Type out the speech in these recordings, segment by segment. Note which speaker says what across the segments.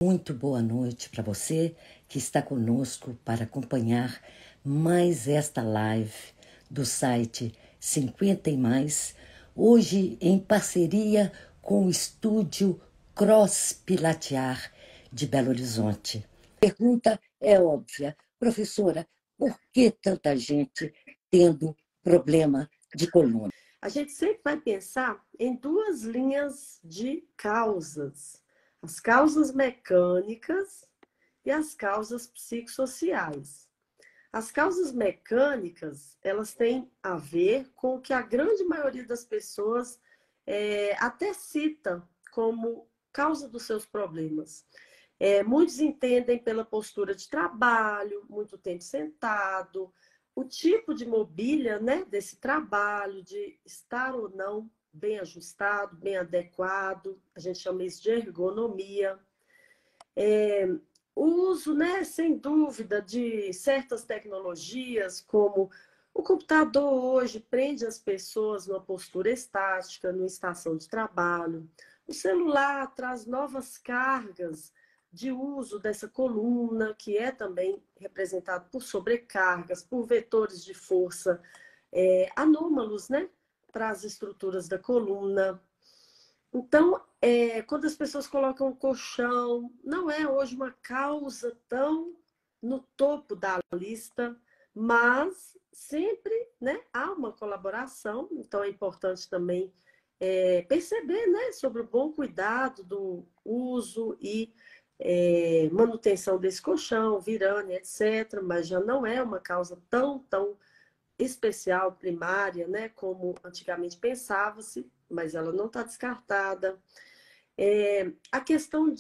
Speaker 1: Muito boa noite para você que está conosco para acompanhar mais esta live do site 50 e Mais, hoje em parceria com o estúdio Cross Pilatear de Belo Horizonte. A pergunta é óbvia, professora, por que tanta gente tendo problema de coluna?
Speaker 2: A gente sempre vai pensar em duas linhas de causas: as causas mecânicas e as causas psicossociais. As causas mecânicas, elas têm a ver com o que a grande maioria das pessoas até cita como causa dos seus problemas. Muitos entendem pela postura de trabalho, muito tempo sentado, o tipo de mobília, né, desse trabalho, de estar ou não bem ajustado, bem adequado, a gente chama isso de ergonomia. O uso, né, sem dúvida, de certas tecnologias, como o computador hoje prende as pessoas numa postura estática, numa estação de trabalho. O celular traz novas cargas de uso dessa coluna, que é também representado por sobrecargas, por vetores de força anômalos, né, para as estruturas da coluna. Então, quando as pessoas colocam o colchão, não é hoje uma causa tão no topo da lista, mas sempre, né, há uma colaboração, então é importante também perceber, né, sobre o bom cuidado do uso e manutenção desse colchão, virane, etc., mas já não é uma causa tão especial, primária, né, como antigamente pensava-se, mas ela não está descartada. A questão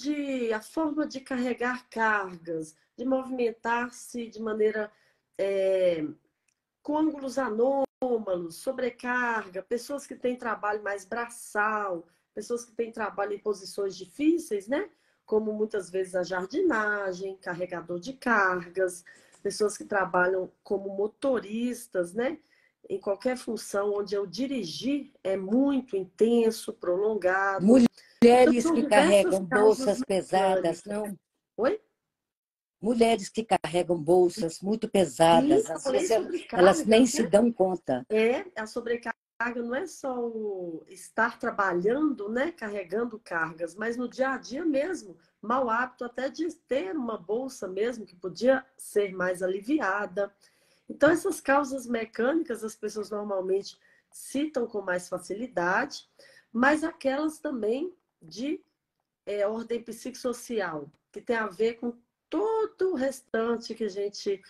Speaker 2: a forma de carregar cargas, de movimentar-se de maneira com ângulos anômalos, sobrecarga, pessoas que têm trabalho mais braçal, pessoas que têm trabalho em posições difíceis, né? Como muitas vezes a jardinagem, carregador de cargas, pessoas que trabalham como motoristas, né? Em qualquer função onde eu dirigir é muito intenso, prolongado. Então,
Speaker 1: Mulheres
Speaker 2: são
Speaker 1: que
Speaker 2: diversas
Speaker 1: carregam
Speaker 2: causas
Speaker 1: bolsas pesadas,
Speaker 2: mecânicas.
Speaker 1: não?
Speaker 2: Oi?
Speaker 1: Mulheres que carregam bolsas muito
Speaker 2: Sim,
Speaker 1: pesadas, às
Speaker 2: falei
Speaker 1: vezes
Speaker 2: sobre
Speaker 1: elas nem
Speaker 2: cargas,
Speaker 1: se
Speaker 2: né?
Speaker 1: dão conta.
Speaker 2: A sobrecarga não é só o estar trabalhando, né, carregando cargas, mas no dia a dia mesmo, mau hábito até de ter uma bolsa mesmo, que podia ser mais aliviada. Então, essas causas mecânicas as pessoas normalmente citam com mais facilidade, mas aquelas também de ordem psicossocial, que tem a ver com todo o restante que a gente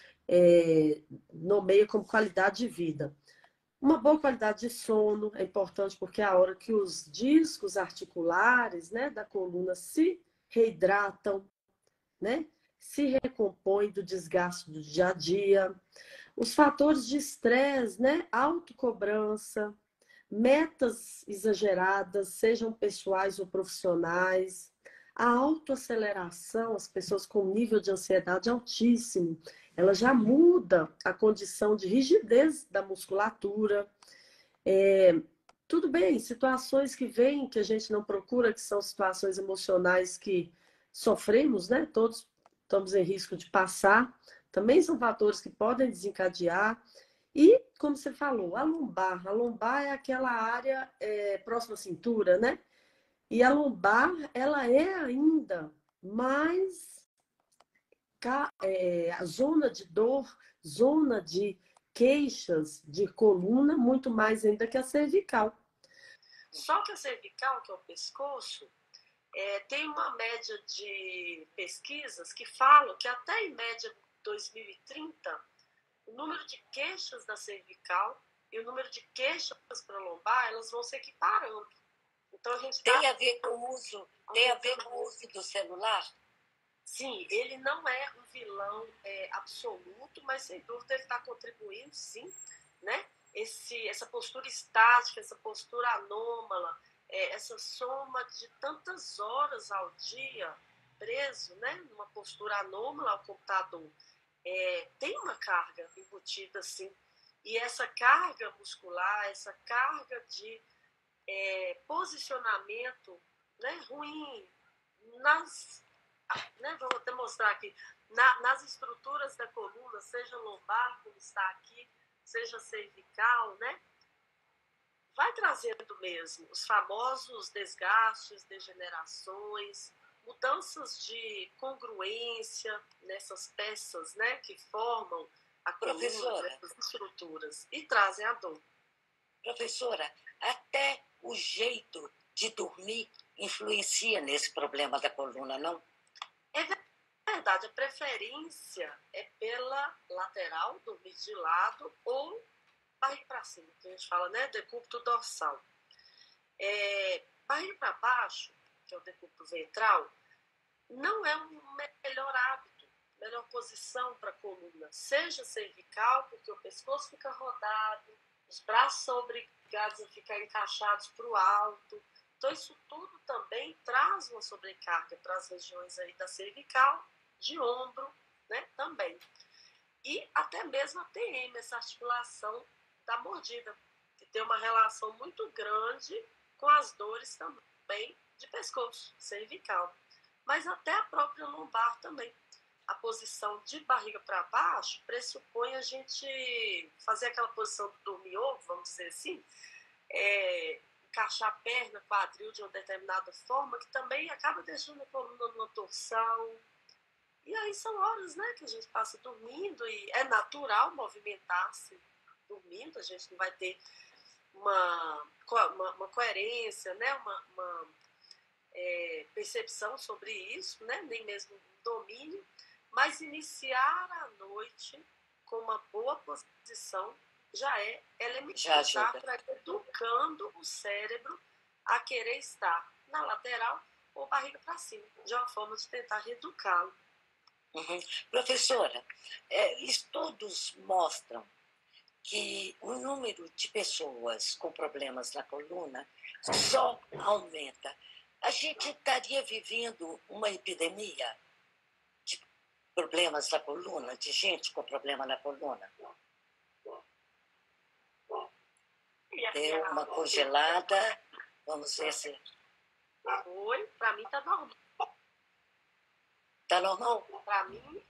Speaker 2: nomeia como qualidade de vida. Uma boa qualidade de sono é importante porque é a hora que os discos articulares, né, da coluna se reidratam, né, se recompõem do desgaste do dia a dia. Os fatores de estresse, né, autocobrança, metas exageradas, sejam pessoais ou profissionais, a autoaceleração, as pessoas com nível de ansiedade altíssimo, ela já muda a condição de rigidez da musculatura. Tudo bem, situações que vêm, que a gente não procura, que são situações emocionais que sofremos, né? Todos estamos em risco de passar, também são fatores que podem desencadear. E, como você falou, a lombar é aquela área próxima à cintura, né? E a lombar, ela é ainda mais a zona de dor, zona de queixas de coluna, muito mais ainda que a cervical. Só que a cervical, que é o pescoço, tem uma média de pesquisas que falam que até em média 2030, o número de queixas da cervical e o número de queixas para lombar, elas vão se equiparando. Então a gente
Speaker 1: tem a ver com o uso, tem a ver com o uso do celular?
Speaker 2: Sim, ele não é um vilão absoluto, mas sem dúvida ele está contribuindo, sim, né? Essa postura estática, essa postura anômala, essa soma de tantas horas ao dia preso, né, numa postura anômala ao computador, tem uma carga embutida, sim. E essa carga muscular, essa carga de posicionamento, né, ruim nas mostrar aqui. Nas estruturas da coluna, seja lombar, como está aqui, seja cervical, né? Vai trazendo mesmo os famosos desgastes, degenerações, mudanças de congruência nessas peças, né, que formam a coluna, essas estruturas, e trazem a dor.
Speaker 1: Professora, até o jeito de dormir influencia nesse problema da coluna, não?
Speaker 2: É verdade, a preferência é pela lateral, dormir de lado, ou barriga para cima, que a gente fala, né, decúbito dorsal. Barriga para baixo, que é o decúbito ventral, não é um melhor hábito, melhor posição para a coluna. Seja cervical, porque o pescoço fica rodado, os braços são obrigados a ficar encaixados para o alto. Então, isso tudo também traz uma sobrecarga para as regiões aí da cervical, de ombro, né, também. E até mesmo a TM, essa articulação da mordida, que tem uma relação muito grande com as dores também de pescoço, cervical. Mas até a própria lombar também. A posição de barriga para baixo pressupõe a gente fazer aquela posição do dormir-ovo, vamos dizer assim, encaixar a perna, quadril de uma determinada forma, que também acaba deixando a coluna numa torção. E aí são horas, né, que a gente passa dormindo, e é natural movimentar-se dormindo, a gente não vai ter uma coerência, né, uma percepção sobre isso, né, nem mesmo um domínio, mas iniciar a noite com uma boa posição já é elementar para educando o cérebro a querer estar na lateral ou barriga para cima, de uma forma de tentar reeducá-lo.
Speaker 1: Uhum. Professora, estudos mostram que o número de pessoas com problemas na coluna só aumenta. A gente estaria vivendo uma epidemia de problemas na coluna, de gente com problema na coluna. Deu uma congelada, vamos ver se...
Speaker 2: Oi, para mim tá normal.
Speaker 1: Tá normal?
Speaker 2: Para mim,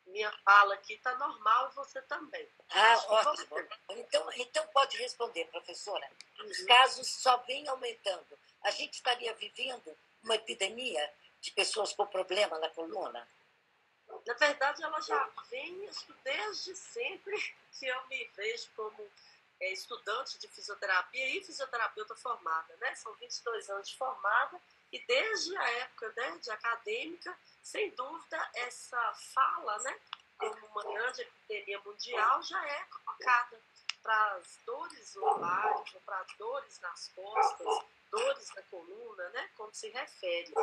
Speaker 2: minha fala aqui tá normal e você também.
Speaker 1: Ótimo. Então pode responder, professora. Os casos só vêm aumentando. A gente estaria vivendo uma epidemia de pessoas com problema na coluna?
Speaker 2: Na verdade, ela já vem desde sempre que eu me vejo como estudante de fisioterapia e fisioterapeuta formada, né? São 22 anos de formada e desde a época, né, de acadêmica, sem dúvida, essa fala, né, como uma grande epidemia mundial já é colocada para as dores lombares, ou para dores nas costas, dores na coluna, né, como se refere.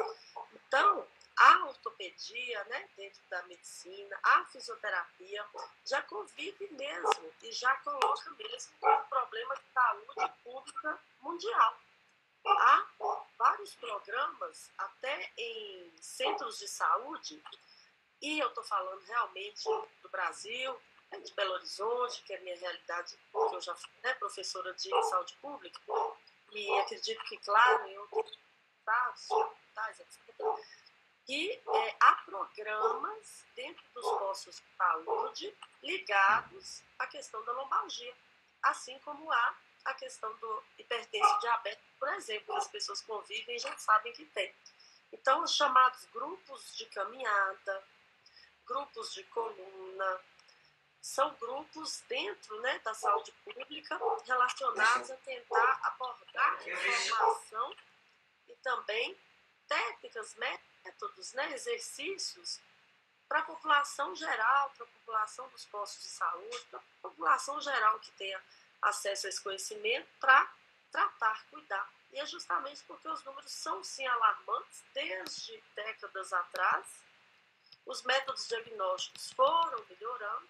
Speaker 2: Então, a ortopedia, né, dentro da medicina, a fisioterapia, já convive mesmo e já coloca mesmo como problema de saúde pública mundial. Há vários programas, até em centros de saúde, e eu estou falando realmente do Brasil, de Belo Horizonte, que é a minha realidade, porque eu já fui, né, professora de saúde pública, e acredito que, claro, em outros estados, capitais, etc., que há programas dentro dos postos de saúde ligados à questão da lombalgia, assim como há a questão do hipertenso diabético, por exemplo, que as pessoas convivem e já sabem que tem. Então, os chamados grupos de caminhada, grupos de coluna, são grupos dentro, né, da saúde pública relacionados a tentar abordar informação e também técnicas, métodos, né, exercícios para a população geral, para a população dos postos de saúde, para a população geral que tenha acesso a esse conhecimento para tratar, cuidar. E é justamente porque os números são, sim, alarmantes desde décadas atrás. Os métodos diagnósticos foram melhorando,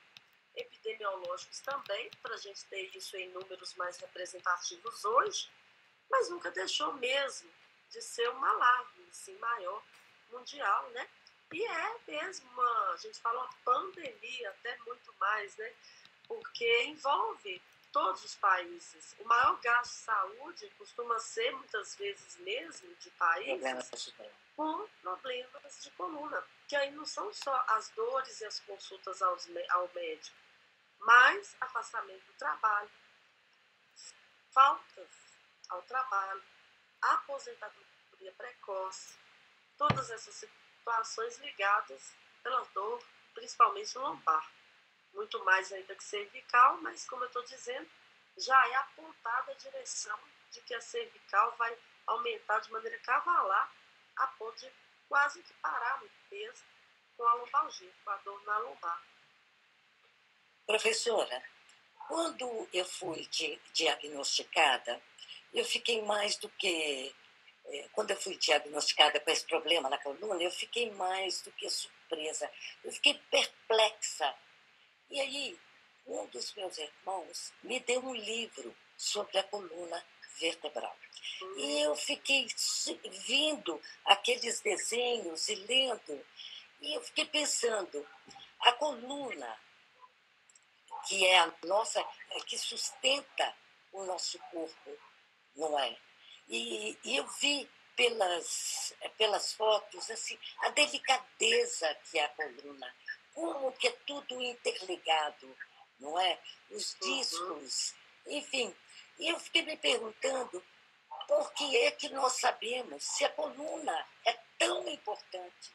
Speaker 2: epidemiológicos também, para a gente ter isso em números mais representativos hoje, mas nunca deixou mesmo de ser um alarme, assim, maior, mundial, né? E é mesmo a gente fala uma pandemia, até muito mais, né? Porque envolve todos os países. O maior gasto de saúde costuma ser, muitas vezes mesmo, de países com problemas de coluna, que aí não são só as dores e as consultas ao médico, mas afastamento do trabalho, faltas ao trabalho, aposentadoria precoce, todas essas situações ligadas pela dor, principalmente lombar. Muito mais ainda que cervical, mas como eu estou dizendo, já é apontada a direção de que a cervical vai aumentar de maneira cavalar, a ponto de quase que parar mesmo com a lombalgia, com a dor na lombar.
Speaker 1: Professora, quando eu fui diagnosticada, eu fiquei mais do que... Quando eu fui diagnosticada com esse problema na coluna, eu fiquei mais do que surpresa. Eu fiquei perplexa. E aí, um dos meus irmãos me deu um livro sobre a coluna vertebral. E eu fiquei vendo aqueles desenhos e lendo, e eu fiquei pensando, a coluna, que é a nossa, que sustenta o nosso corpo, não é? E eu vi pelas fotos assim, a delicadeza que é a coluna, como que é tudo interligado, não é? Os discos, enfim. E eu fiquei me perguntando por que é que nós sabemos se a coluna é tão importante,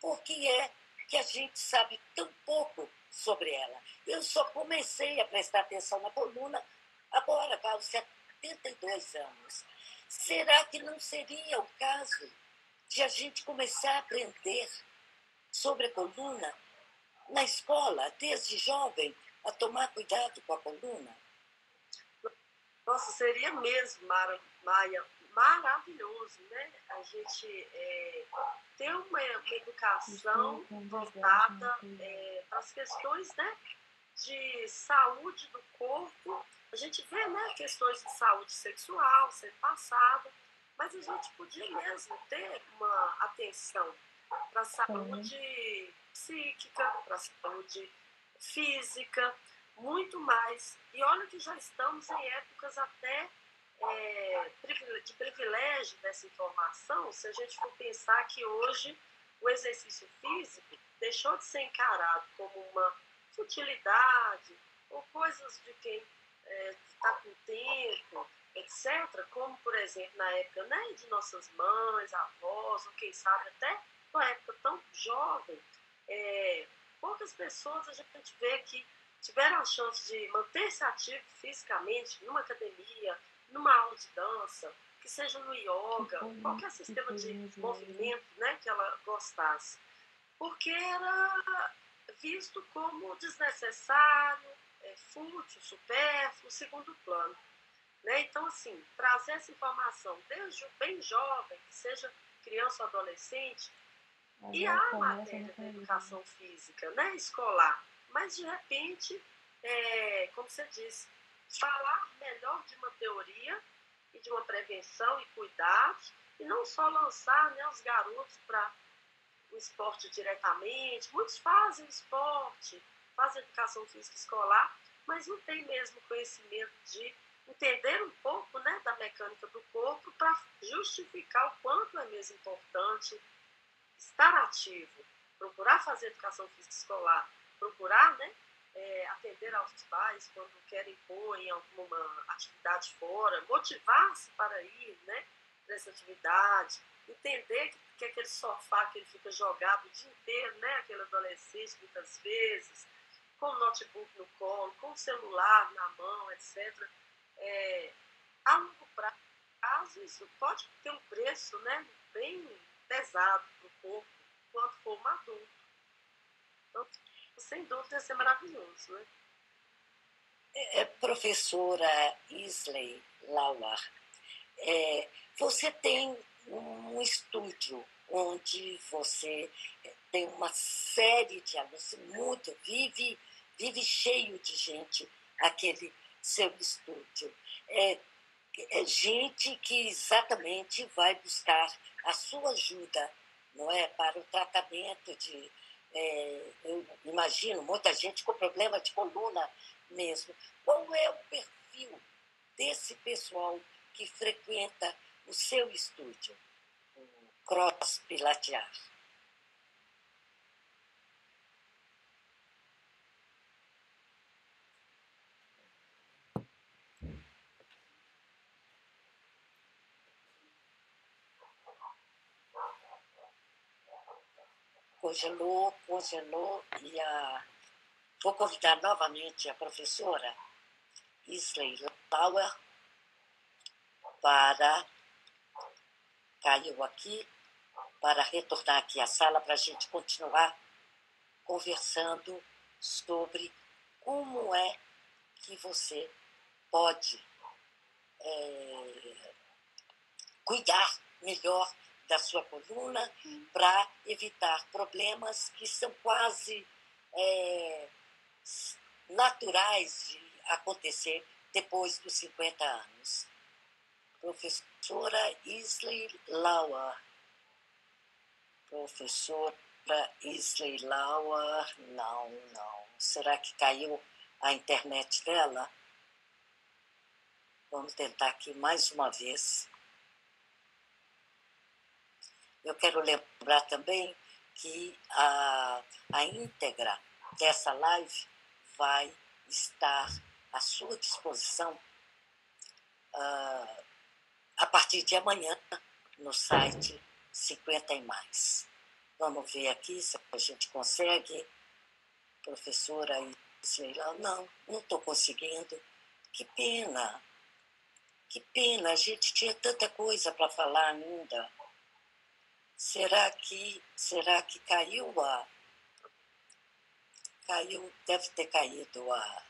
Speaker 1: por que é que a gente sabe tão pouco sobre ela. Eu só comecei a prestar atenção na coluna agora, aos 72 anos. Será que não seria o caso de a gente começar a aprender sobre a coluna na escola, desde jovem, a tomar cuidado com a coluna?
Speaker 2: Nossa, seria mesmo, Maia, maravilhoso, né? A gente ter uma educação voltada para as questões, né, de saúde do corpo. A gente vê, né, questões de saúde sexual sendo passada, mas a gente podia mesmo ter uma atenção para a saúde psíquica, para a saúde física, muito mais. E olha que já estamos em épocas até de privilégio dessa informação, se a gente for pensar que hoje o exercício físico deixou de ser encarado como uma futilidade ou coisas de quem está com tempo, etc., como, por exemplo, na época, né, de nossas mães, avós, ou quem sabe até uma época tão jovem, poucas pessoas a gente vê que tiveram a chance de manter-se ativo fisicamente numa academia, numa aula de dança, que seja no yoga, qualquer sistema de movimento, né, que ela gostasse. Porque era visto como desnecessário, fútil, supérfluo, segundo plano. Né? Então, assim, trazer essa informação desde bem jovem, que seja criança ou adolescente, e há matéria da educação física, né, escolar, mas de repente, como você disse, falar melhor de uma teoria e de uma prevenção e cuidados, e não só lançar, né, os garotos para o esporte diretamente. Muitos fazem esporte, fazem educação física escolar, mas não tem mesmo conhecimento de entender um pouco, né, da mecânica do corpo para justificar o quanto é mesmo importante estar ativo, procurar fazer educação física escolar, procurar, né, atender aos pais quando querem pôr em alguma atividade fora, motivar-se para ir, né, para essa atividade, entender que aquele sofá que ele fica jogado o dia inteiro, né, aquele adolescente muitas vezes, com o notebook no colo, com o celular na mão, etc., a longo prazo isso pode ter um preço, né, bem pesado para o corpo quando for maduro. Então, sem dúvida, ia ser maravilhoso, né?
Speaker 1: Professora Isley Lauer, você tem um estúdio onde você tem uma série de alunos, vive cheio de gente, aquele seu estúdio. É gente que exatamente vai buscar a sua ajuda, não é, para o tratamento de... eu imagino muita gente com problema de coluna mesmo. Qual é o perfil desse pessoal que frequenta o seu estúdio? cross-pilatear. Congelou e vou convidar novamente a professora Isley Lauer caiu aqui, para retornar aqui à sala para a gente continuar conversando sobre como é que você pode cuidar melhor da sua coluna para evitar problemas que são quase naturais de acontecer depois dos 50 anos. Professora Isley Lauer. Professora Isley Lauer. Não. Será que caiu a internet dela? Vamos tentar aqui mais uma vez. Eu quero lembrar também que a íntegra dessa live vai estar à sua disposição a partir de amanhã no site 50 e mais. Vamos ver aqui se a gente consegue. Professora, sei lá, não estou conseguindo. Que pena, a gente tinha tanta coisa para falar ainda. Será que caiu deve ter caído a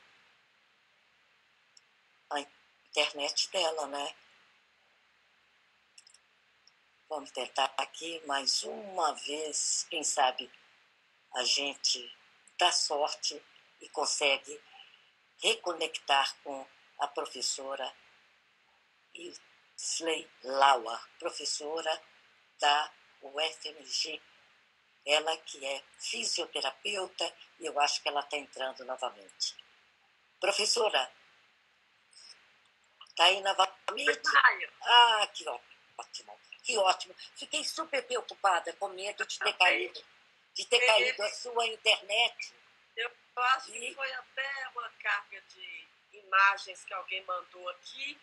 Speaker 1: internet dela, né? Vamos tentar aqui mais uma vez, quem sabe a gente dá sorte e consegue reconectar com a professora Isley Lauer, professora da UFMG, ela que é fisioterapeuta, e eu acho que ela está entrando novamente. Professora, está aí novamente? Ah, que ótimo. Fiquei super preocupada, com medo de ter caído a sua internet.
Speaker 2: Eu acho que foi até uma carga de imagens que alguém mandou aqui,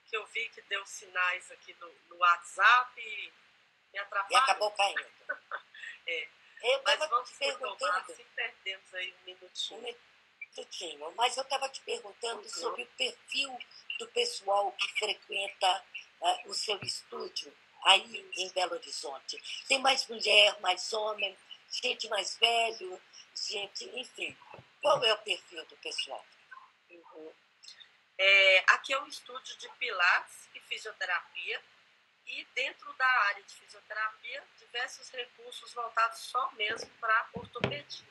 Speaker 2: que eu vi que deu sinais aqui no WhatsApp e me atrapalhou.
Speaker 1: E acabou caindo.
Speaker 2: Mas vamos perguntar se perdemos aí um minutinho.
Speaker 1: Mas eu estava te perguntando sobre o perfil do pessoal que frequenta o seu estúdio aí em Belo Horizonte. Tem mais mulher, mais homem, gente mais velho, enfim. Qual é o perfil do pessoal?
Speaker 2: Aqui é um estúdio de pilates e fisioterapia, e dentro da área de fisioterapia, diversos recursos voltados só mesmo para ortopedia,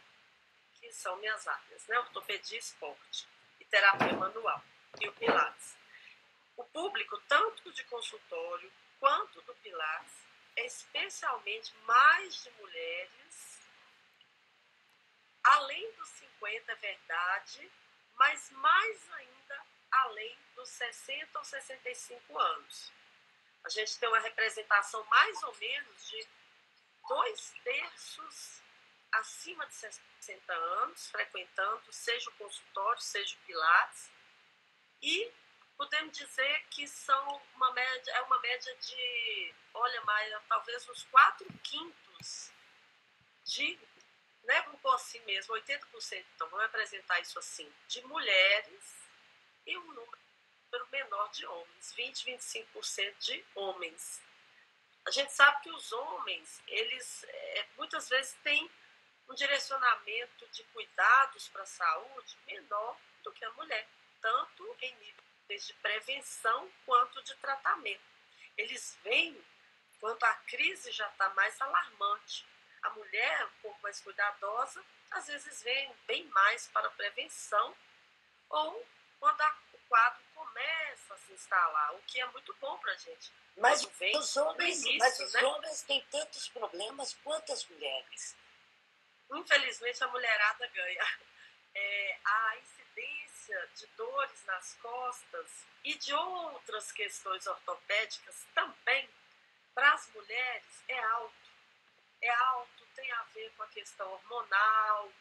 Speaker 2: que são minhas áreas, né? Ortopedia, esporte e terapia manual, e o pilates. O público, tanto de consultório quanto do pilates, é especialmente mais de mulheres, além dos 50, é verdade, mas mais ainda além dos 60 ou 65 anos. A gente tem uma representação mais ou menos de 2/3 acima de 60 anos, frequentando seja o consultório, seja o pilates, e podemos dizer que são uma média de, olha, Maia, talvez uns 4/5 de, né, vamos pôr assim mesmo, 80%, então vamos apresentar isso assim, de mulheres, e um número menor de homens, 20-25% de homens. A gente sabe que os homens, eles muitas vezes têm um direcionamento de cuidados para a saúde menor do que a mulher, tanto em níveis de prevenção quanto de tratamento. Eles veem quando a crise já está mais alarmante. A mulher, um pouco mais cuidadosa, às vezes vem bem mais para a prevenção, ou quando o quadro começa a se instalar, o que é muito bom para a gente.
Speaker 1: Mas os homens têm tantos problemas quanto as mulheres.
Speaker 2: Infelizmente, a mulherada ganha. A incidência de dores nas costas e de outras questões ortopédicas também Para as mulheres é alto, tem a ver com a questão hormonal,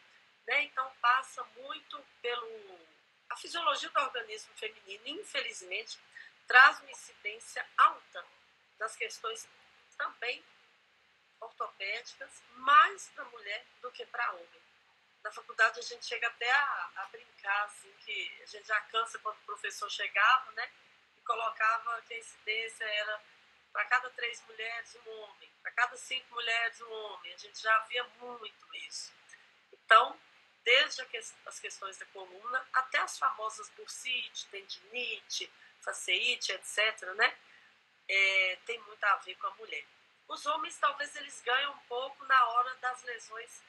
Speaker 2: né? Então passa muito pelo... A fisiologia do organismo feminino, infelizmente, traz uma incidência alta das questões também ortopédicas, mais para mulher do que para homem. Na faculdade a gente chega até a brincar, assim, que a gente já cansa quando o professor chegava, né? E colocava que a incidência era para cada 3 mulheres, um homem, para cada 5 mulheres, um homem. A gente já via muito isso. Então, desde as questões da coluna até as famosas bursite, tendinite, faceite, etc., né? Tem muito a ver com a mulher. Os homens, talvez, eles ganham um pouco na hora das lesões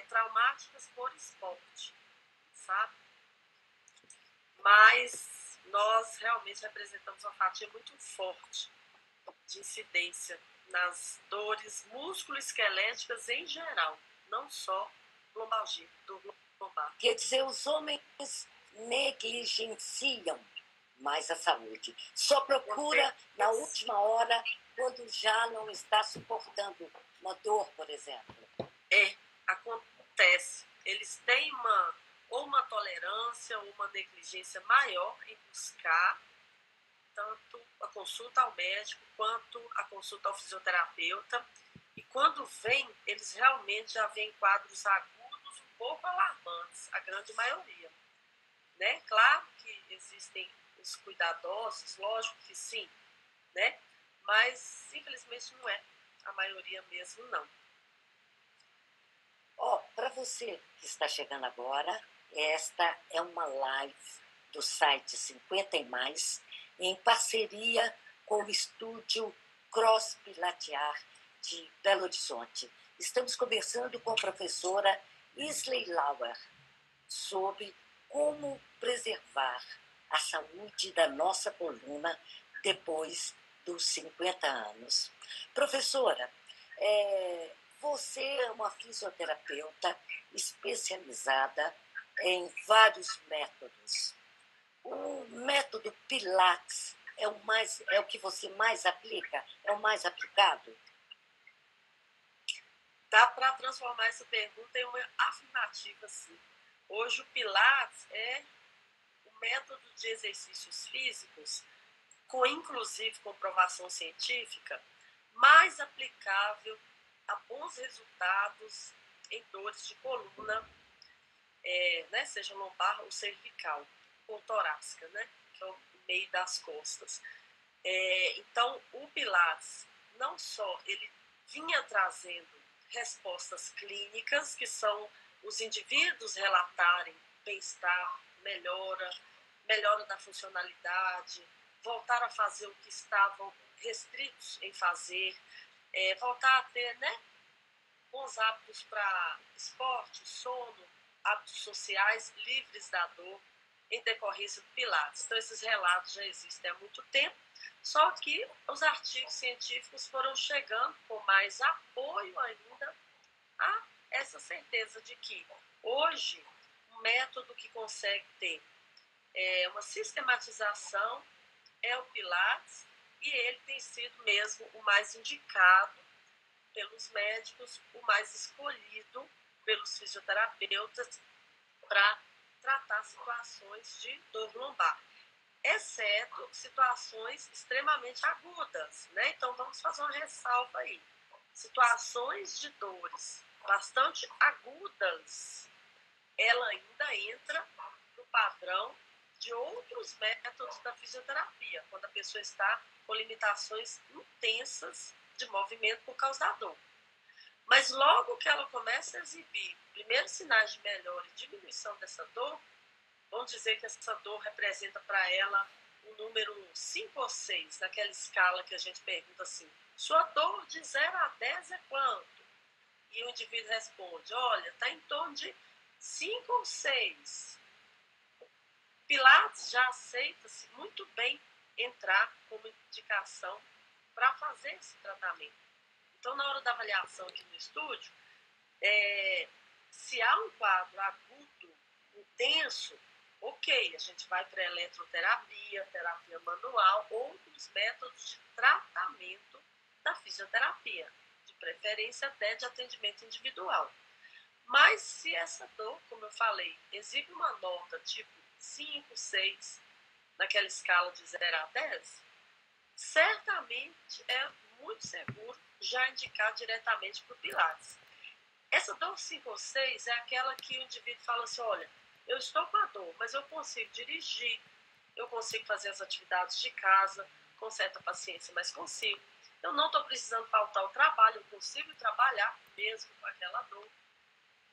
Speaker 2: traumáticas por esporte, sabe? Mas nós realmente representamos uma fatia muito forte de incidência nas dores músculo-esqueléticas em geral, não só lombalgia, dor lombar.
Speaker 1: Quer dizer, os homens negligenciam mais a saúde. Só procura na última hora, quando já não está suportando uma dor, por exemplo.
Speaker 2: Acontece. Eles têm ou uma tolerância ou uma negligência maior em buscar tanto a consulta ao médico quanto a consulta ao fisioterapeuta. E quando vem, eles realmente já vêm quadros agudos um pouco alarmantes, a grande maioria. Né? Claro que existem os cuidadosos, lógico que sim, né? Mas infelizmente não é a maioria mesmo, não.
Speaker 1: Para você que está chegando agora, esta é uma live do site 50 e Mais, em parceria com o estúdio Cross Pilatear de Belo Horizonte. Estamos conversando com a professora Isley Lauer sobre como preservar a saúde da nossa coluna depois dos 50 anos. Professora, você é uma fisioterapeuta especializada em vários métodos. O método Pilates é o que você mais aplica? É o mais aplicado?
Speaker 2: Dá para transformar essa pergunta em uma afirmativa, sim. Hoje o Pilates é um método de exercícios físicos, com inclusive comprovação científica, mais aplicável a bons resultados em dores de coluna, né, seja lombar ou cervical, ou torácica, né, que é o meio das costas. Então, o Pilates, não só ele vinha trazendo respostas clínicas, que são os indivíduos relatarem bem-estar, melhora da funcionalidade, voltar a fazer o que estavam restritos em fazer, voltar a ter, né, bons hábitos para esporte, sono, hábitos sociais livres da dor em decorrência do Pilates. Então, esses relatos já existem há muito tempo, só que os artigos científicos foram chegando com mais apoio ainda a essa certeza de que hoje um método que consegue ter uma sistematização é o Pilates, e ele tem sido mesmo o mais indicado pelos médicos, o mais escolhido pelos fisioterapeutas para tratar situações de dor lombar, exceto situações extremamente agudas, né? Então vamos fazer uma ressalva aí. Situações de dores bastante agudas, ela ainda entra no padrão de outros métodos da fisioterapia, quando a pessoa está com limitações intensas de movimento por causa da dor. Mas logo que ela começa a exibir primeiros sinais de melhora e diminuição dessa dor, vamos dizer que essa dor representa para ela um número 5 ou 6, naquela escala que a gente pergunta assim, sua dor de 0 a 10 é quanto? E o indivíduo responde, olha, está em torno de 5 ou 6. Pilates já aceita-se muito bem entrar como indicação para fazer esse tratamento. Então, na hora da avaliação aqui no estúdio, se há um quadro agudo, intenso, ok, a gente vai para eletroterapia, terapia manual, outros métodos de tratamento da fisioterapia, de preferência até de atendimento individual. Mas se essa dor, como eu falei, exibe uma nota tipo 5, 6, naquela escala de 0 a 10, certamente é muito seguro já indicar diretamente para o Pilates. Essa dor 5 ou 6 é aquela que o indivíduo fala assim, olha, eu estou com a dor, mas eu consigo dirigir, eu consigo fazer as atividades de casa com certa paciência, mas consigo. Eu não estou precisando faltar ao trabalho, eu consigo trabalhar mesmo com aquela dor.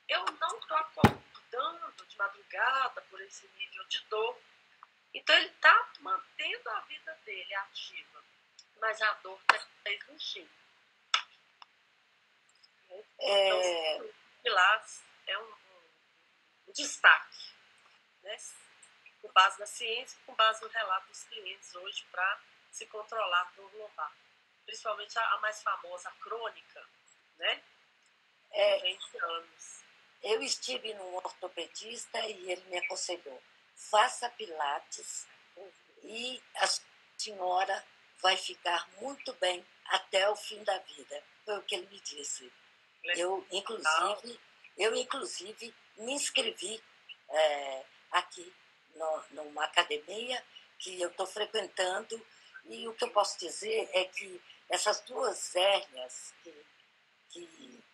Speaker 2: Eu não estou acordando de madrugada por esse nível de dor. Então, ele está mantendo a vida dele ativa, mas a dor está existindo. Então, o Pilates é um destaque, né? Com base na ciência, com base no relato dos clientes hoje, para se controlar a dor lombar. Principalmente a mais famosa, a crônica, né? 20 anos.
Speaker 1: Eu estive num ortopedista e ele me aconselhou, faça Pilates e a senhora vai ficar muito bem até o fim da vida. Foi o que ele me disse. Eu, inclusive, me inscrevi aqui numa academia que eu estou frequentando, e o que eu posso dizer é que essas duas hérnias que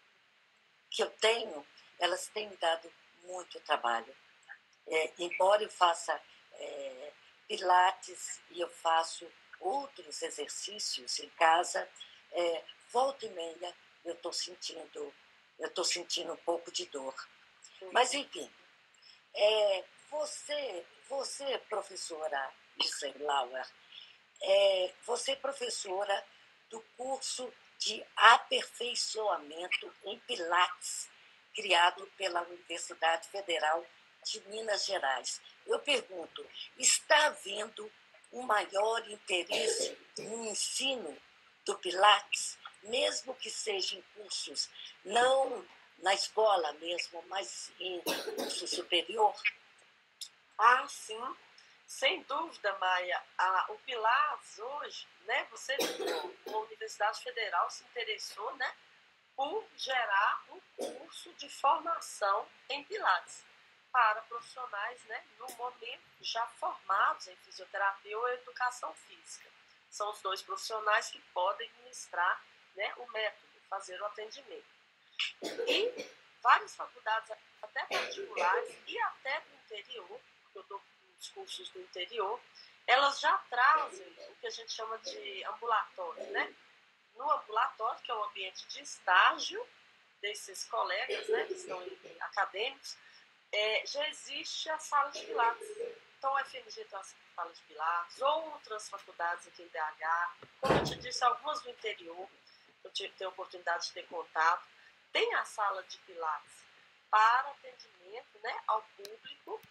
Speaker 1: eu tenho, elas têm me dado muito trabalho. Embora eu faça Pilates e eu faço outros exercícios em casa, volta e meia eu estou sentindo um pouco de dor. Mas, enfim, você, professora Lauer, você é professora do curso de aperfeiçoamento em Pilates, criado pela Universidade Federal de Minas Gerais. Eu pergunto, está havendo um maior interesse no ensino do Pilates, mesmo que seja em cursos, não na escola mesmo, mas em curso superior?
Speaker 2: Ah, sim. Sem dúvida, Maia. O Pilates hoje, né, você viu, a Universidade Federal se interessou, né, por gerar um curso de formação em Pilates para profissionais, né, no momento já formados em fisioterapia ou educação física. São os dois profissionais que podem ministrar, né, o método, fazer o atendimento. E várias faculdades, até particulares e até do interior, eu dou os cursos do interior, elas já trazem o que a gente chama de ambulatório, né? No ambulatório, que é o ambiente de estágio desses colegas, né, que estão acadêmicos, já existe a sala de Pilates. Então, a FMG tem uma sala de Pilates, outras faculdades aqui em BH, como eu te disse, algumas do interior, eu tenho a oportunidade de ter contato, tem a sala de Pilates para atendimento, né, ao público,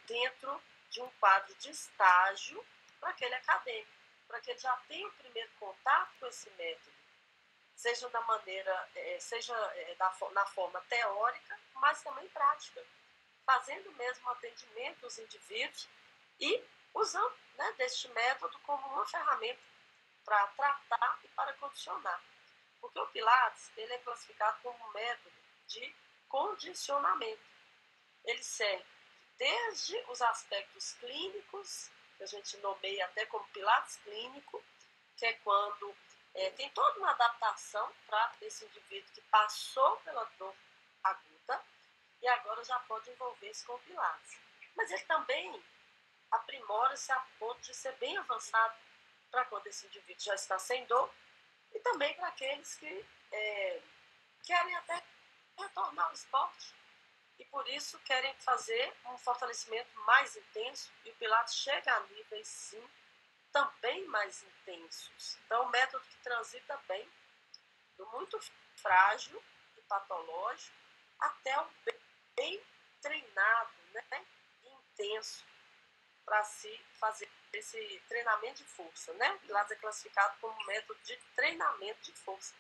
Speaker 2: dentro de um quadro de estágio para aquele acadêmico, para que ele já tenha o primeiro contato com esse método, seja da maneira, na forma teórica, mas também prática, fazendo mesmo atendimento dos indivíduos e usando, né, deste método como uma ferramenta para tratar e para condicionar. Porque o Pilates ele é classificado como um método de condicionamento. Ele serve desde os aspectos clínicos, que a gente nomeia até como Pilates clínico, que é quando tem toda uma adaptação para esse indivíduo que passou pela dor aguda e agora já pode envolver-se com o Pilates. Mas ele também aprimora-se a ponto de ser bem avançado para quando esse indivíduo já está sem dor e também para aqueles que querem até retornar ao esporte e por isso querem fazer um fortalecimento mais intenso, e o Pilates chega a níveis, sim, também mais intensos. Então, é um método que transita bem do muito frágil e patológico até o bem treinado, né, e intenso, para se fazer esse treinamento de força, né? O Pilates é classificado como um método de treinamento de força.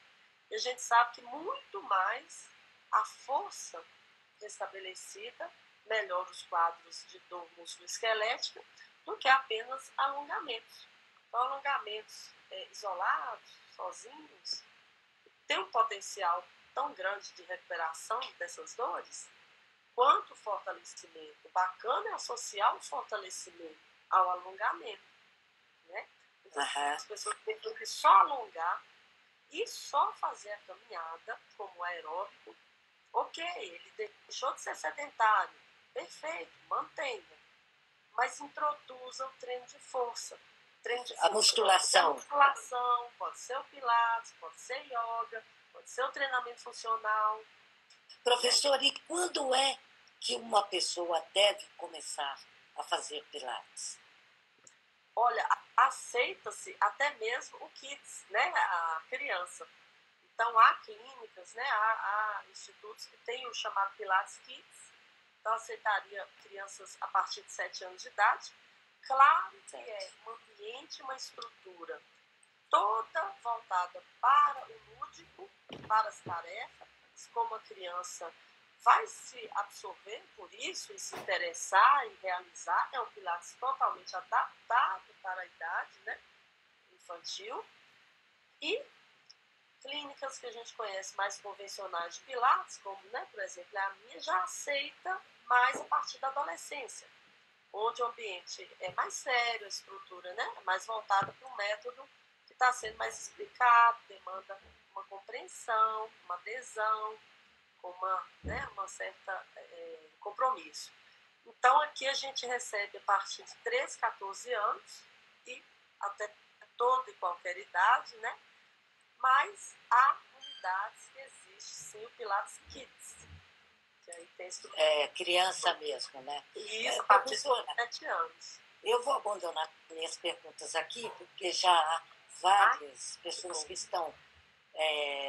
Speaker 2: E a gente sabe que muito mais a força restabelecida melhora os quadros de dor musculoesquelética do que apenas alongamentos. Então, alongamentos isolados, sozinhos, tem um potencial tão grande de recuperação dessas dores, quanto o fortalecimento. O bacana é associar o fortalecimento ao alongamento, né? As pessoas têm que só alongar e só fazer a caminhada como aeróbico. Ok, ele deixou de ser sedentário, perfeito, mantenha, mas introduza o treino de força.
Speaker 1: A musculação.
Speaker 2: Pode ser o pilates, pode ser yoga, pode ser o treinamento funcional.
Speaker 1: Professor, e quando é que uma pessoa deve começar a fazer pilates?
Speaker 2: Olha, aceita-se até mesmo o kids, né? A criança. Então, há clínicas, né? Há institutos que têm o chamado Pilates Kids. Então, aceitaria crianças a partir de 7 anos de idade. Claro que é um ambiente, uma estrutura toda voltada para o lúdico, para as tarefas, como a criança vai se absorver por isso e se interessar em realizar. É um Pilates totalmente adaptado para a idade, né, infantil. E clínicas que a gente conhece mais convencionais de Pilates, como, né, por exemplo, a minha, já aceita mais a partir da adolescência, onde o ambiente é mais sério, a estrutura, né, é mais voltada para um método que está sendo mais explicado, demanda uma compreensão, uma adesão, uma certa compromisso. Então, aqui a gente recebe a partir de 13, 14 anos e até toda e qualquer idade, né? Mas há unidades que existem, sim, o Pilates Kids, que aí tem estrutura.
Speaker 1: Criança mesmo, né?
Speaker 2: Isso, a partir de 7 anos.
Speaker 1: Eu vou abandonar minhas perguntas aqui, porque já há várias pessoas que estão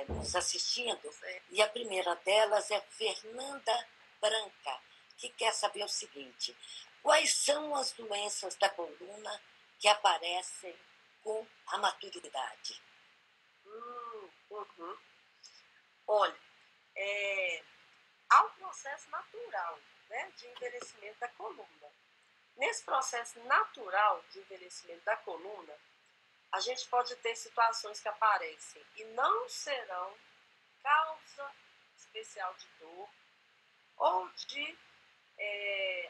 Speaker 1: nos assistindo. E a primeira delas é Fernanda Branca, que quer saber o seguinte: quais são as doenças da coluna que aparecem com a maturidade?
Speaker 2: Olha, há um processo natural, né, de envelhecimento da coluna. Nesse processo natural de envelhecimento da coluna, a gente pode ter situações que aparecem e não serão causa especial de dor ou de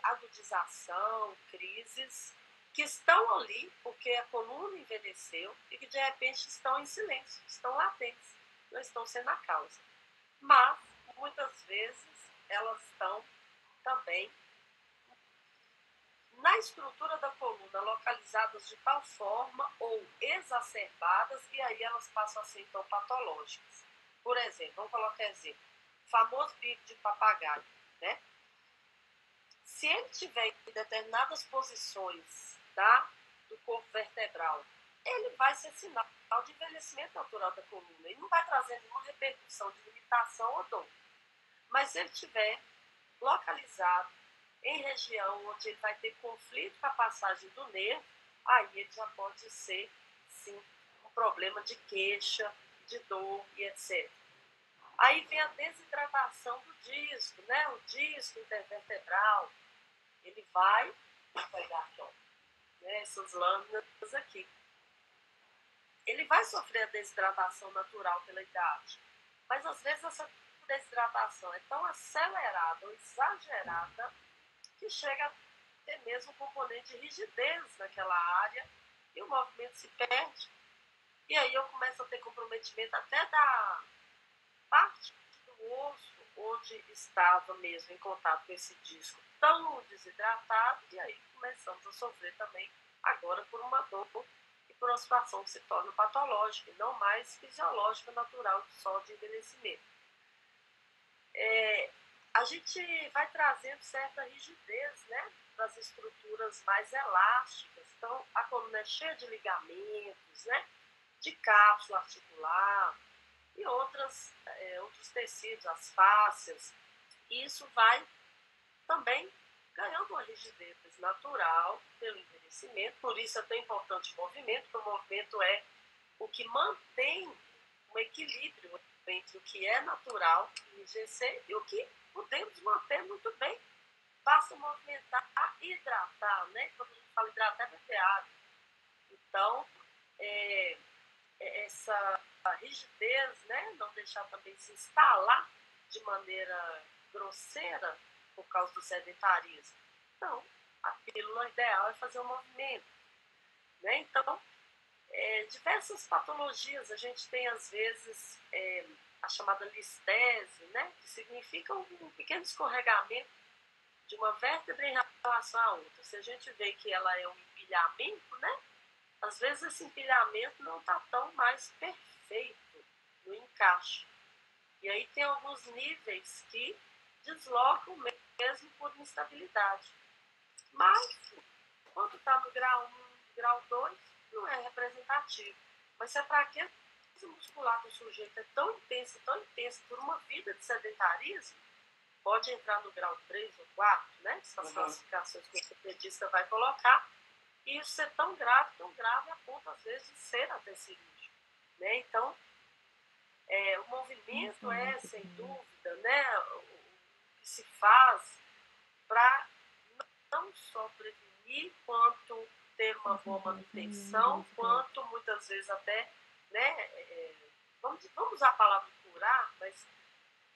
Speaker 2: agudização, crises, que estão ali porque a coluna envelheceu e que de repente estão em silêncio, estão latentes, não estão sendo a causa. Mas, muitas vezes, elas estão também na estrutura da coluna, localizadas de tal forma ou exacerbadas, e aí elas passam a ser então patológicas. Por exemplo, vamos colocar exemplo, o famoso bico de papagaio, né? Se ele tiver em determinadas posições, tá, do corpo vertebral, ele vai ser sinal de envelhecimento natural da coluna. Ele não vai trazer nenhuma repercussão de limitação ou dor. Mas se ele estiver localizado em região onde ele vai ter conflito com a passagem do nervo, aí ele já pode ser, sim, um problema de queixa, de dor e etc. Aí vem a desidratação do disco, né? O disco intervertebral, ele vai pegar aqui, ó, né? Essas lâminas aqui. Ele vai sofrer a desidratação natural pela idade, mas às vezes essa desidratação é tão acelerada ou exagerada que chega a ter mesmo um componente de rigidez naquela área e o movimento se perde. E aí eu começo a ter comprometimento até da parte do osso onde estava mesmo em contato com esse disco tão desidratado, e aí começamos a sofrer também agora por uma dor e por uma situação que se torna patológica e não mais fisiológica, natural, só de envelhecimento. A gente vai trazendo certa rigidez, né, das estruturas mais elásticas. Então, a coluna é cheia de ligamentos, né, de cápsula articular e outros tecidos, as fáscias. E isso vai também ganhando uma rigidez natural pelo envelhecimento. Por isso é tão importante o movimento, porque o movimento é o que mantém um equilíbrio entre o que é natural envelhecer e o que podemos manter muito bem. Basta movimentar, hidratar, né? Quando a gente fala hidratar, é beber água. Então, essa rigidez, né? Não deixar também se instalar de maneira grosseira por causa do sedentarismo. Então, a pílula ideal é fazer um movimento, né? Então, diversas patologias, a gente tem às vezes a chamada listese, né? Que significa um pequeno escorregamento de uma vértebra em relação à outra. Se a gente vê que ela é um empilhamento, né? Às vezes esse empilhamento não está tão mais perfeito no encaixe. E aí tem alguns níveis que deslocam mesmo por instabilidade. Mas, quando está no grau 1, grau 2, não é representativo. Mas se a fraqueza muscular do sujeito é tão intensa por uma vida de sedentarismo, pode entrar no grau 3 ou 4, né? Essas classificações que o ortopedista vai colocar. E isso é tão grave a ponto, às vezes, de ser até cirúrgico. Né? Então, o movimento é, sem dúvida, né, o que se faz para não só prevenir, quanto ter uma boa manutenção, quanto muitas vezes até, né, vamos usar a palavra curar, mas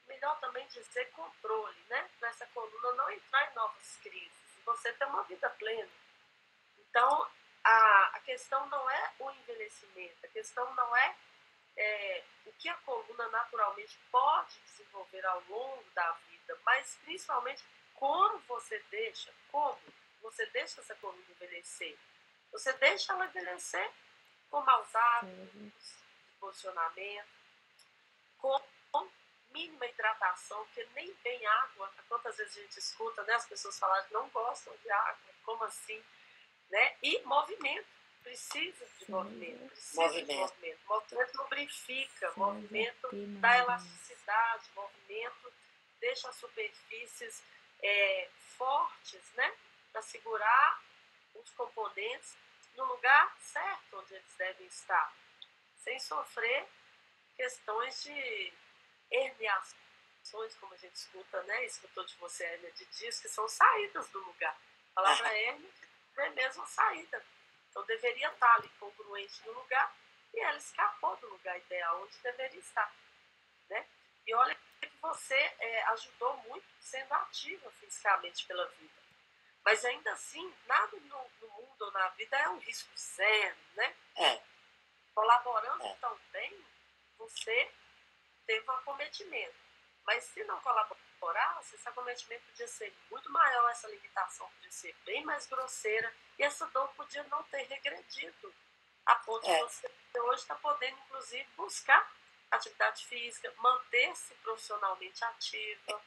Speaker 2: melhor também dizer controle, né, para essa coluna não entrar em novas crises, e você ter uma vida plena. Então, a questão não é o envelhecimento, a questão não é o que a coluna naturalmente pode desenvolver ao longo da vida, mas principalmente como você deixa essa coluna envelhecer. Você deixa ela envelhecer com maus hábitos de posicionamento, com mínima hidratação, porque nem bem água. Quantas vezes a gente escuta, né, as pessoas falarem que não gostam de água, como assim? Né? E movimento, precisa de movimento. Movimento lubrifica, movimento dá elasticidade, movimento deixa as superfícies fortes, né? Para segurar os componentes no lugar certo onde eles devem estar, sem sofrer questões de herniações, como a gente escuta, né? Escutou de você hérnia de disco, que são saídas do lugar. A palavra hérnia é mesmo a saída. Então deveria estar ali congruente no lugar e ela escapou do lugar ideal onde deveria estar. Né? E olha que você ajudou muito sendo ativa fisicamente pela vida. Mas ainda assim, nada no mundo ou na vida é um risco zero, né? Colaborando tão bem, você teve um acometimento. Mas se não colaborasse, esse acometimento podia ser muito maior, essa limitação podia ser bem mais grosseira e essa dor podia não ter regredido a ponto de você hoje estar podendo, inclusive, buscar atividade física, manter-se profissionalmente ativa,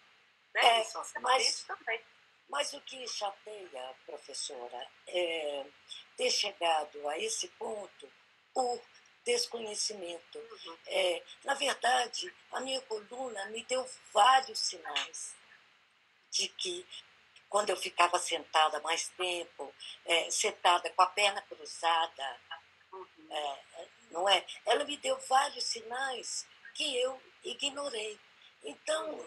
Speaker 2: né? E socialmente também.
Speaker 1: Mas o que chateia, professora, é ter chegado a esse ponto por desconhecimento. Na verdade, a minha coluna me deu vários sinais de que, quando eu ficava sentada mais tempo, sentada com a perna cruzada, não é? Ela me deu vários sinais que eu ignorei. Então,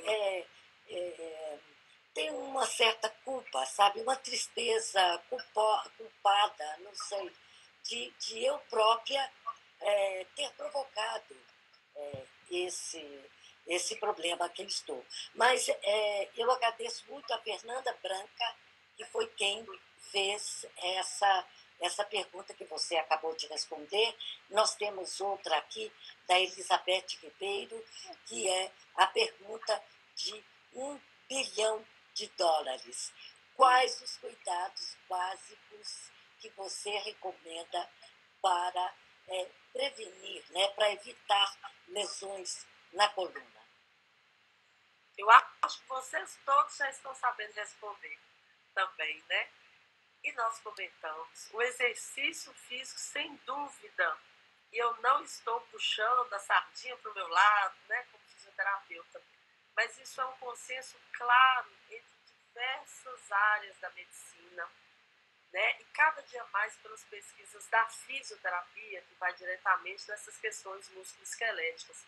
Speaker 1: tem uma certa culpa, sabe? Uma tristeza culpada, não sei, de eu própria ter provocado esse problema que eu estou. Mas eu agradeço muito a Fernanda Branca, que foi quem fez essa pergunta que você acabou de responder. Nós temos outra aqui, da Elizabeth Ribeiro, que é a pergunta de US$ 1 bilhão. Quais os cuidados básicos que você recomenda para prevenir, né, para evitar lesões na coluna?
Speaker 2: Eu acho que vocês todos já estão sabendo responder também, né? E nós comentamos, o exercício físico, sem dúvida, e eu não estou puxando a sardinha para o meu lado, né, como fisioterapeuta, mas isso é um consenso claro entre diversas áreas da medicina, né, e cada dia mais pelas pesquisas da fisioterapia, que vai diretamente nessas questões musculoesqueléticas.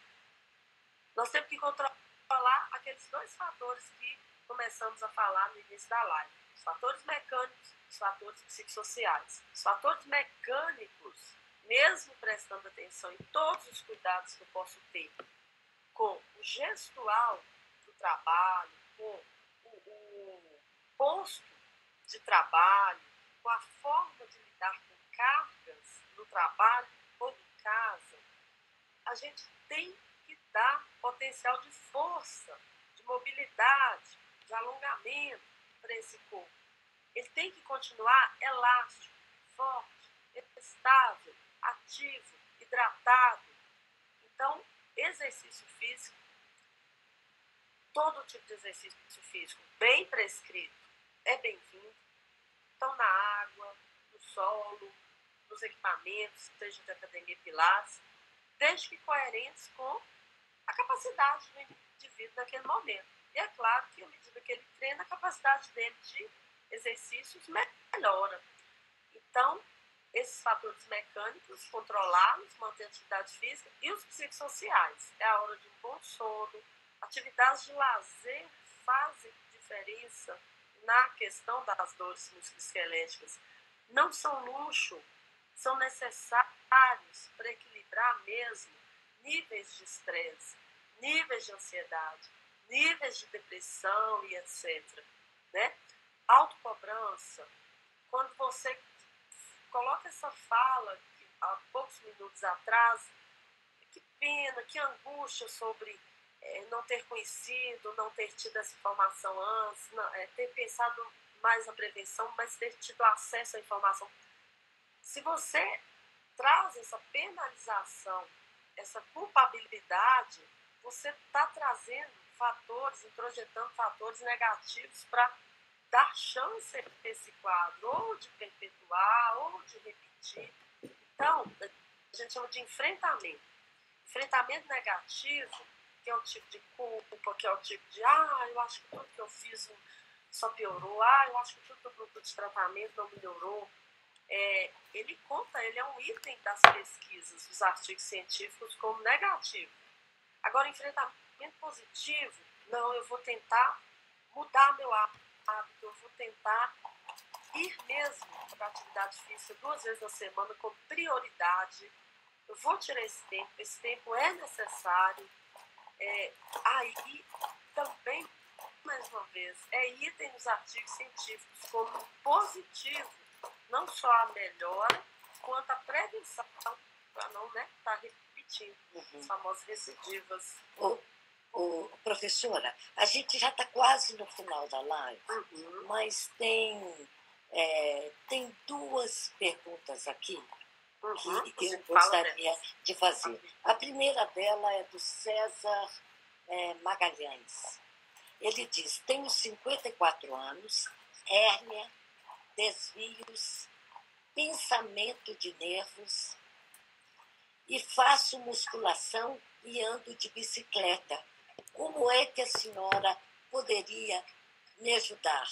Speaker 2: Nós temos que controlar aqueles dois fatores que começamos a falar no início da live. Os fatores mecânicos, os fatores psicossociais. Os fatores mecânicos mesmo prestando atenção em todos os cuidados que eu posso ter com o gestual do trabalho, com o posto de trabalho, com a forma de lidar com cargas no trabalho ou em casa, a gente tem que dar potencial de força, de mobilidade, de alongamento para esse corpo. Ele tem que continuar elástico, forte, estável, ativo, hidratado. Então, exercício físico, todo tipo de exercício físico bem prescrito é bem-vindo. Então, na água, no solo, nos equipamentos, seja de academia pilates, desde que coerentes com a capacidade do indivíduo naquele momento. E é claro que, à medida que ele treina, a capacidade dele de exercícios melhora. Então, esses fatores mecânicos, controlá-los, manter a atividade física e os psicossociais. É a hora de um bom sono. Atividades de lazer fazem diferença na questão das dores musculoesqueléticas. Não são luxo, são necessários para equilibrar mesmo níveis de estresse, níveis de ansiedade, níveis de depressão e etc. Né? Autocobrança. Quando você coloca essa fala há poucos minutos atrás, que pena, que angústia sobre não ter conhecido, não ter tido essa informação antes, ter pensado mais na prevenção, mas ter tido acesso à informação. Se você traz essa penalização, essa culpabilidade, você está trazendo fatores, introjetando fatores negativos para dar chance a esse quadro, ou de perpetuar, ou de repetir. Então, a gente chama de enfrentamento. Enfrentamento negativo, que é o tipo de culpa, que é o tipo de, eu acho que tudo que eu fiz só piorou, eu acho que tudo que eu produto de tratamento não melhorou. Ele é um item das pesquisas, dos artigos científicos como negativo. Agora, enfrentamento positivo, não, eu vou tentar mudar meu hábito, eu vou tentar ir mesmo para a atividade física 2 vezes na semana com prioridade. Eu vou tirar esse tempo é necessário. Aí também, mais uma vez, item nos artigos científicos como positivo, não só a melhora, quanto a prevenção, para não estar repetindo as famosas recidivas.
Speaker 1: Professora, a gente já está quase no final da live, mas tem 2 perguntas aqui que eu gostaria de fazer. A primeira dela é do César Magalhães. Ele diz: tenho 54 anos, hérnia, desvios, pensamento de nervos e faço musculação e ando de bicicleta. Como é que a senhora poderia me ajudar?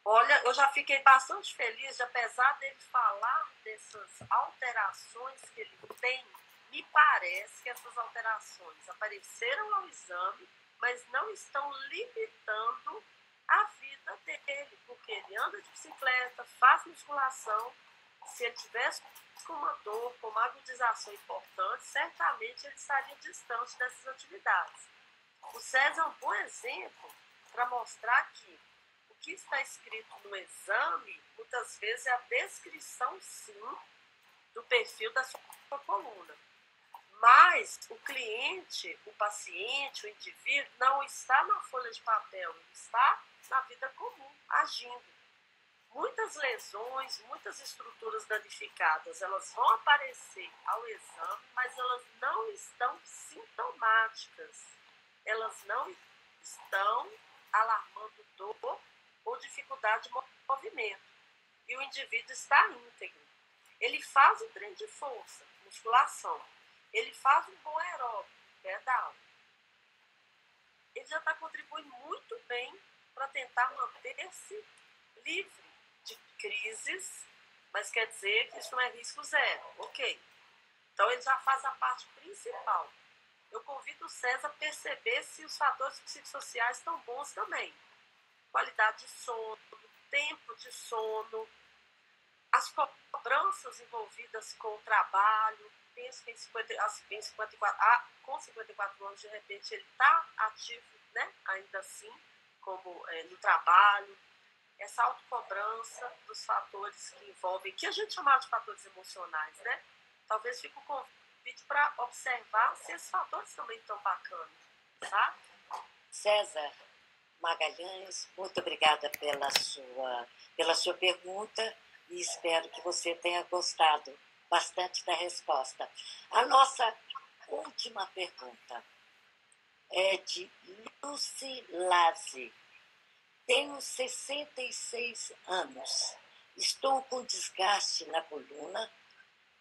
Speaker 2: Olha, eu já fiquei bastante feliz, apesar dele falar dessas alterações que ele tem, me parece que essas alterações apareceram ao exame, mas não estão limitando a vida dele, porque ele anda de bicicleta, faz musculação. Se ele tivesse com uma dor, com uma agudização importante, certamente ele estaria distante dessas atividades. O César é um bom exemplo para mostrar que o que está escrito no exame, muitas vezes é a descrição, sim, do perfil da sua coluna. Mas o cliente, o paciente, o indivíduo, não está na folha de papel, ele está na vida comum, agindo. Muitas lesões, muitas estruturas danificadas, elas vão aparecer ao exame, mas elas não estão sintomáticas. Elas não estão alarmando dor ou dificuldade de movimento. E o indivíduo está íntegro. Ele faz um treino de força, musculação. Ele faz um bom aeróbico, pedal. Ele já está contribuindo muito bem para tentar manter-se livre de crises, mas quer dizer que isso não é risco zero, ok? Então ele já faz a parte principal. Eu convido o César a perceber se os fatores psicossociais estão bons também. Qualidade de sono, tempo de sono, as cobranças envolvidas com o trabalho, penso que com 54 anos, de repente, ele está ativo, né? Ainda assim, como no trabalho, essa autocobrança dos fatores que envolvem, que a gente chamava de fatores emocionais, né? Talvez fique o convite para observar se esses fatores também estão bacanas, sabe?
Speaker 1: César Magalhães, muito obrigada pela sua pergunta e espero que você tenha gostado bastante da resposta. A nossa última pergunta é de Lucy Lazzi. Tenho 66 anos, estou com desgaste na coluna,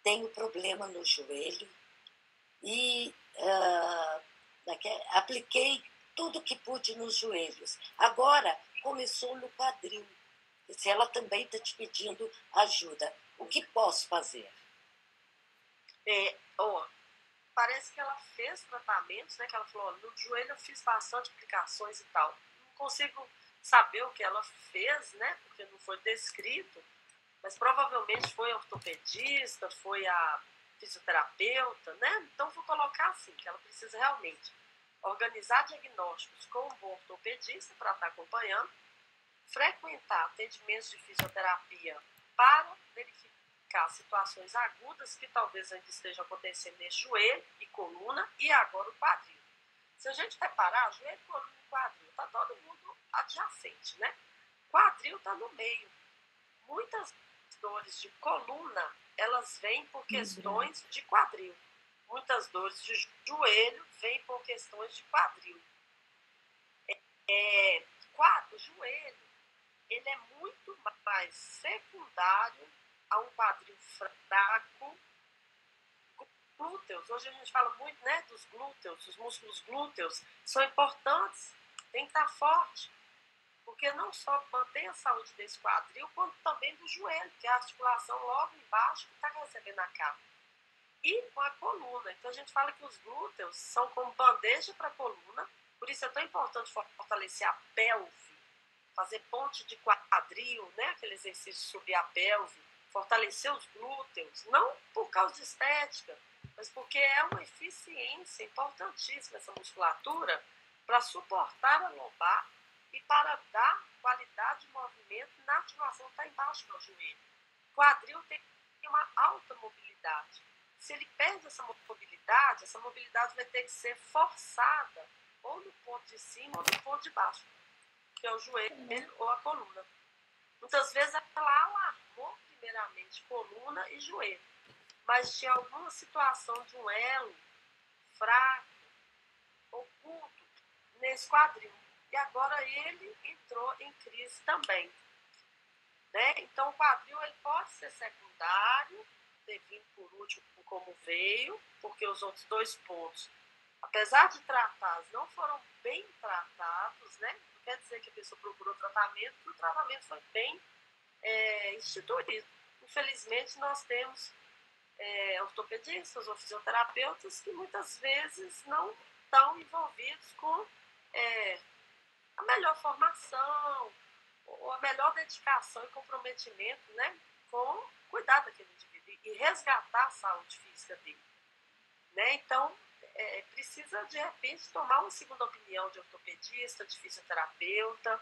Speaker 1: tenho problema no joelho e apliquei tudo que pude nos joelhos. Agora começou no quadril. Se ela também está te pedindo ajuda, o que posso fazer?
Speaker 2: Parece que ela fez tratamentos, né? Que ela falou, no joelho eu fiz bastante aplicações e tal. Não consigo saber o que ela fez, né? Porque não foi descrito, mas provavelmente foi a ortopedista, foi a fisioterapeuta, né? Então vou colocar assim, que ela precisa realmente organizar diagnósticos com um bom ortopedista para estar acompanhando, frequentar atendimentos de fisioterapia para verificar situações agudas que talvez ainda estejam acontecendo nesse joelho e coluna e agora o quadril. Se a gente reparar, joelho, coluna e quadril, está todo mundo adjacente, né? Quadril está no meio. Muitas dores de coluna, elas vêm por questões de quadril. Muitas dores de joelho vêm por questões de quadril. O joelho, ele é muito mais secundário a um quadril fraco. Glúteos, hoje a gente fala muito, né, dos glúteos, os músculos glúteos são importantes, tem que estar forte, porque não só mantém a saúde desse quadril, quanto também do joelho, que é a articulação logo embaixo que está recebendo a carga. E com a coluna. Então a gente fala que os glúteos são como bandeja para a coluna, por isso é tão importante fortalecer a pelve, fazer ponte de quadril, né? Aquele exercício de subir a pelve, fortalecer os glúteos, não por causa de estética, mas porque é uma eficiência importantíssima essa musculatura para suportar a lombar e para dar qualidade de movimento na articulação que está embaixo do joelho. O quadril tem uma alta mobilidade. Se ele perde essa mobilidade vai ter que ser forçada ou no ponto de cima ou no ponto de baixo, que é o joelho ou a coluna. Muitas vezes ela alarmou primeiramente coluna e joelho, mas tinha alguma situação de um elo fraco, oculto, nesse quadril. E agora ele entrou em crise também. Né? Então o quadril ele pode ser secundário, ter vindo por último como veio, porque os outros dois pontos, apesar de tratados, não foram bem tratados, né? Não quer dizer que a pessoa procurou tratamento, que o tratamento foi bem instituído. Infelizmente, nós temos ortopedistas ou fisioterapeutas que muitas vezes não estão envolvidos com a melhor formação, ou a melhor dedicação e comprometimento, né, com cuidar daquele indivíduo e resgatar a saúde física dele. Né? Então, precisa, de repente, tomar uma segunda opinião de ortopedista, de fisioterapeuta.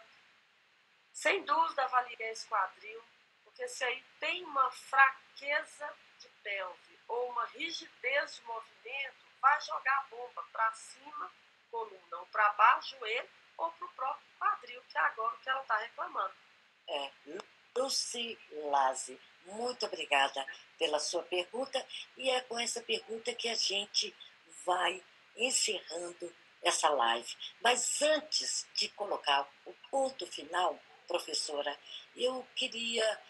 Speaker 2: Sem dúvida, avaliar esse quadril, porque se aí tem uma fraqueza de pelve ou uma rigidez de movimento, vai jogar a bomba para cima, coluna, ou para baixo, joelho, ou para o próprio quadril, que é agora o que ela está reclamando.
Speaker 1: Lucy Lazzi, muito obrigada pela sua pergunta e é com essa pergunta que a gente vai encerrando essa live. Mas antes de colocar o ponto final, professora, eu queria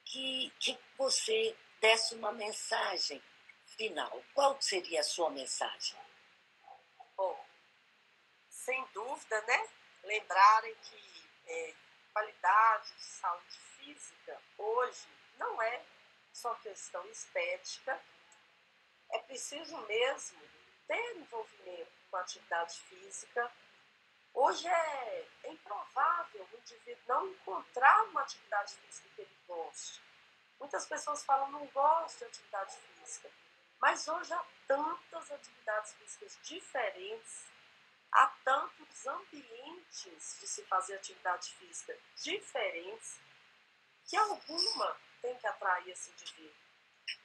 Speaker 1: que você desse uma mensagem final. Qual seria a sua mensagem?
Speaker 2: Bom, sem dúvida, né? Lembrarem que qualidade de saúde física hoje não é só questão estética, é preciso mesmo ter envolvimento com a atividade física, Hoje é improvável o indivíduo não encontrar uma atividade física que ele goste. Muitas pessoas falam, não gosto de atividade física. Mas hoje há tantas atividades físicas diferentes, há tantos ambientes de se fazer atividade física diferentes, que alguma tem que atrair esse indivíduo.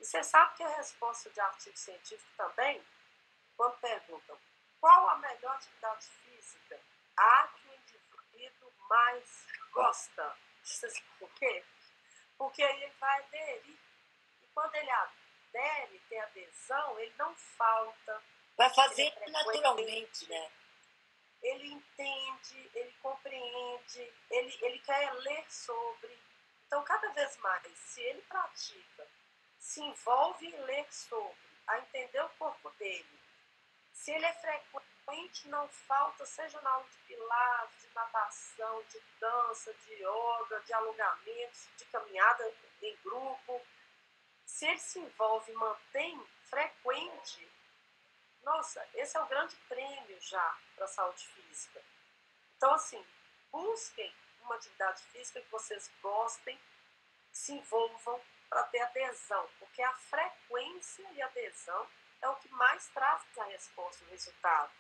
Speaker 2: E você sabe que a resposta de artigo científico também, quando perguntam qual a melhor atividade física, a que o indivíduo mais gosta. Você sabe por quê? Porque aí ele vai aderir. E quando ele adere, tem adesão, ele não falta.
Speaker 1: Vai fazer naturalmente, né?
Speaker 2: Ele entende, ele compreende, ele quer ler sobre. Então, cada vez mais, se ele pratica, se envolve em ler sobre, a entender o corpo dele, se ele é frequente, não falta, seja na aula de pilates, de natação, de dança, de yoga, de alongamentos, de caminhada em grupo, se ele se envolve e mantém frequente, nossa, esse é o grande prêmio já para a saúde física. Então, assim, busquem uma atividade física que vocês gostem, se envolvam para ter adesão, porque a frequência e adesão é o que mais traz a resposta, o resultado.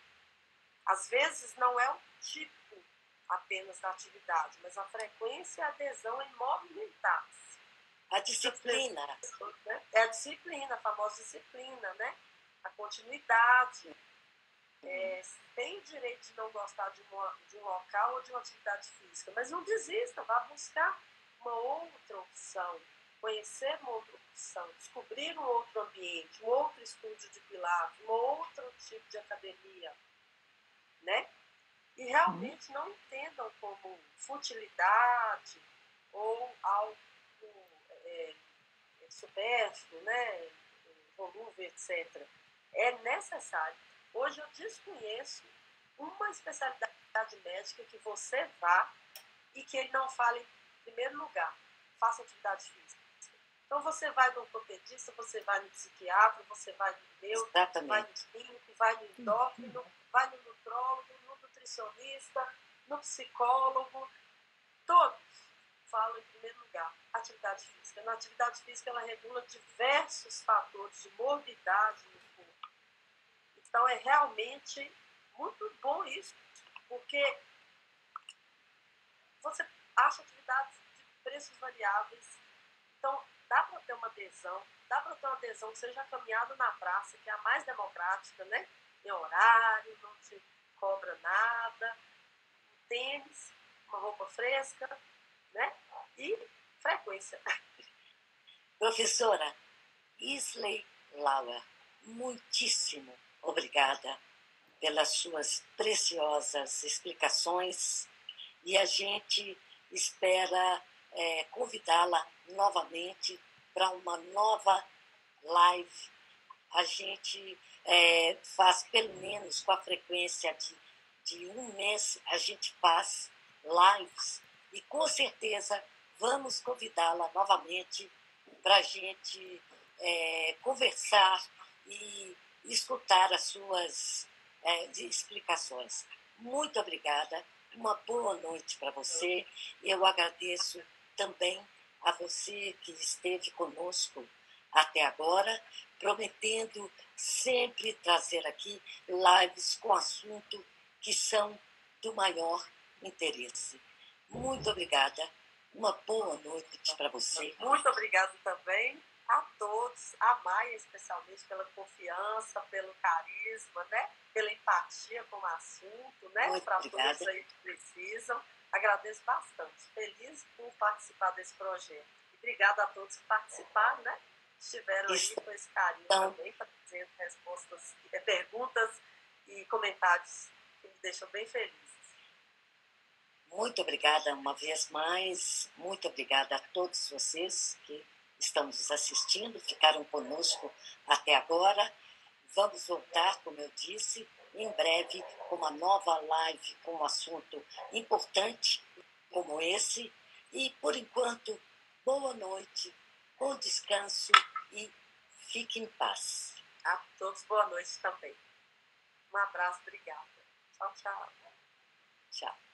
Speaker 2: Às vezes não é o tipo apenas da atividade, mas a frequência e a adesão em movimentar-se.
Speaker 1: A disciplina.
Speaker 2: É a disciplina, a famosa disciplina, né? A continuidade. Tem o direito de não gostar de um local ou de uma atividade física, mas não desista, vá buscar uma outra opção, conhecer uma outra opção, descobrir um outro ambiente, um outro estúdio de pilates, um outro tipo de academia, né? E realmente não entendam como futilidade ou algo supérfluo, né? Volúvel, etc. É necessário. Hoje eu desconheço uma especialidade médica que você vá e que ele não fale em primeiro lugar, faça atividade física. Então você vai no ortopedista, você vai no psiquiatra, você vai no neuro, vai no clínico, vai no endócrino, vai no nutrólogo, no nutricionista, no psicólogo, todos falam em primeiro lugar atividade física. Na atividade física ela regula diversos fatores de morbidade no corpo. Então é realmente muito bom isso, porque você acha atividades de preços variáveis, então dá para ter uma adesão, que seja caminhada na praça, que é a mais democrática, né? Em horário, não te cobra nada, tênis, uma roupa fresca, né? E frequência.
Speaker 1: Professora Isley Lauer, muitíssimo obrigada pelas suas preciosas explicações e a gente espera convidá-la novamente para uma nova live. A gente faz pelo menos com a frequência de um mês, a gente faz lives e com certeza vamos convidá-la novamente para a gente conversar e escutar as suas explicações. Muito obrigada, uma boa noite para você. Eu agradeço também a você que esteve conosco até agora, prometendo sempre trazer aqui lives com assunto que são do maior interesse. Muito obrigada, uma boa noite para você.
Speaker 2: Muito obrigada também a todos, a Maia especialmente pela confiança, pelo carisma, né? Pela empatia com o assunto, né? Para todos aí que precisam. Agradeço bastante. Feliz por participar desse projeto. E obrigada a todos que participaram, né? Estiveram aí com esse carinho também, fazendo respostas, perguntas e comentários que me deixam bem felizes.
Speaker 1: Muito obrigada uma vez mais, muito obrigada a todos vocês que estão nos assistindo, ficaram conosco até agora. Vamos voltar, como eu disse, em breve com uma nova live com um assunto importante como esse. E, por enquanto, boa noite, bom descanso e fique em paz.
Speaker 2: A todos, boa noite também. Um abraço, obrigada. Tchau, tchau.
Speaker 3: Tchau.